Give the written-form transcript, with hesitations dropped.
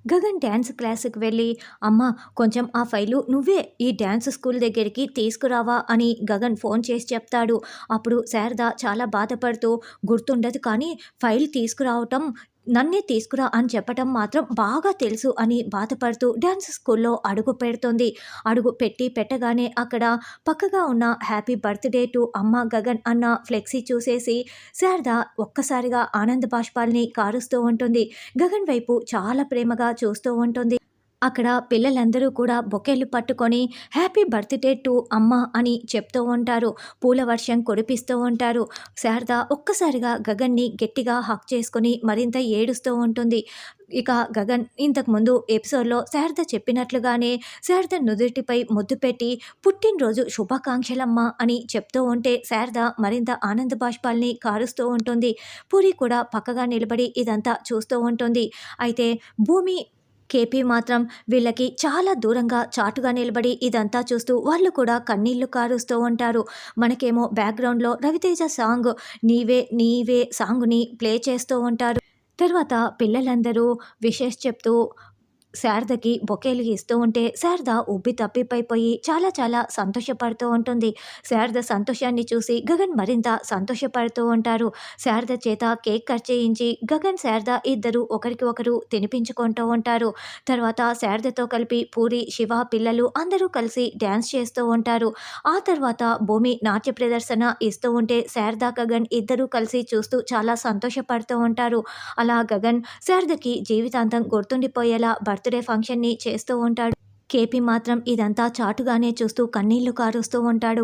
Gagan dance క్లాస్‌కి వెళ్ళి, "అమ్మ కొంచెం ఆ ఫైలు నువ్వే ఈ డ్యాన్స్ స్కూల్ దగ్గరికి తీసుకురావా" అని గగన్ ఫోన్ చేసి చెప్తాడు. అప్పుడు శారద చాలా బాధపడుతూ, "గుర్తుండదు కానీ ఫైల్ తీసుకురావటం నన్నే తీసుకురా అని చెప్పటం మాత్రం బాగా తెలుసు" అని బాధపడుతూ డ్యాన్స్ స్కూల్‌లో అడుగు పెడుతుంది. అడుగు పెట్టగానే అక్కడ పక్కగా ఉన్న హ్యాపీ బర్త్‌డే టు అమ్మ గగన్ అన్న ఫ్లెక్సీ చూసేసి శారద ఒక్కసారిగా ఆనంద బాష్పాల్ని కారుస్తూ ఉంటుంది. గగన్ వైపు చాలా ప్రేమగా చూస్తూ ఉంటుంది. అక్కడ పిల్లలందరూ కూడా బొకేలు పట్టుకొని హ్యాపీ బర్త్‌డే టు అమ్మ అని చెప్తూ ఉంటారు. పూల వర్షం కురిపిస్తూ ఉంటారు. శారద ఒక్కసారిగా గగన్‌ని గట్టిగా హగ్ చేసుకొని మరింత ఏడుస్తూ ఉంటుంది. ఇక గగన్ ఇంతకుముందు ఎపిసోడ్‌లో శారద చెప్పినట్లుగానే శారద నుదుటిపై ముద్దు పెట్టి పుట్టినరోజు శుభాకాంక్షలమ్మా అని చెప్తూ ఉంటే శారద మరింత ఆనంద బాష్పాల్ని కారుస్తూ ఉంటుంది. పూరి కూడా పక్కగా నిలబడి ఇదంతా చూస్తూ ఉంటుంది. అయితే భూమి, కేపీ మాత్రం వీళ్ళకి చాలా దూరంగా చాటుగా నిలబడి ఇదంతా చూస్తూ వాళ్ళు కూడా కన్నీళ్లు కారుస్తూ ఉంటారు. మనకేమో బ్యాక్‌గ్రౌండ్‌లో రవితేజ సాంగ్ 'నీవే నీవే' సాంగ్‌ని ప్లే చేస్తూ ఉంటారు. తర్వాత పిల్లలందరూ విషెస్ చెప్తూ శారదకి బొకేలు ఇస్తూ ఉంటే శారద ఉబ్బి తబ్బిబ్బైపోయి చాలా చాలా సంతోషపడుతూ ఉంటుంది. శారద సంతోషాన్ని చూసి గగన్ మరింత సంతోషపడుతూ ఉంటారు. శారద చేత కేక్ కట్ చేయించి గగన్, శారద ఇద్దరు ఒకరికి ఒకరు తినిపించుకుంటూ ఉంటారు. తర్వాత శారదతో కలిపి పూరి, శివ పిల్లలు అందరూ కలిసి డ్యాన్స్ చేస్తూ ఉంటారు. ఆ తర్వాత భూమి నాట్య ప్రదర్శన ఇస్తూ ఉంటే శారద, గగన్ ఇద్దరూ కలిసి చూస్తూ చాలా సంతోషపడుతూ ఉంటారు. అలా గగన్ శారదకి జీవితాంతం గుర్తుండిపోయేలా బర్త్‌డే ఫంక్షన్‌ని చేస్తూ ఉంటాడు. కేపీ మాత్రం ఇదంతా చాటుగానే చూస్తూ కన్నీళ్లు కారుస్తూ ఉంటాడు.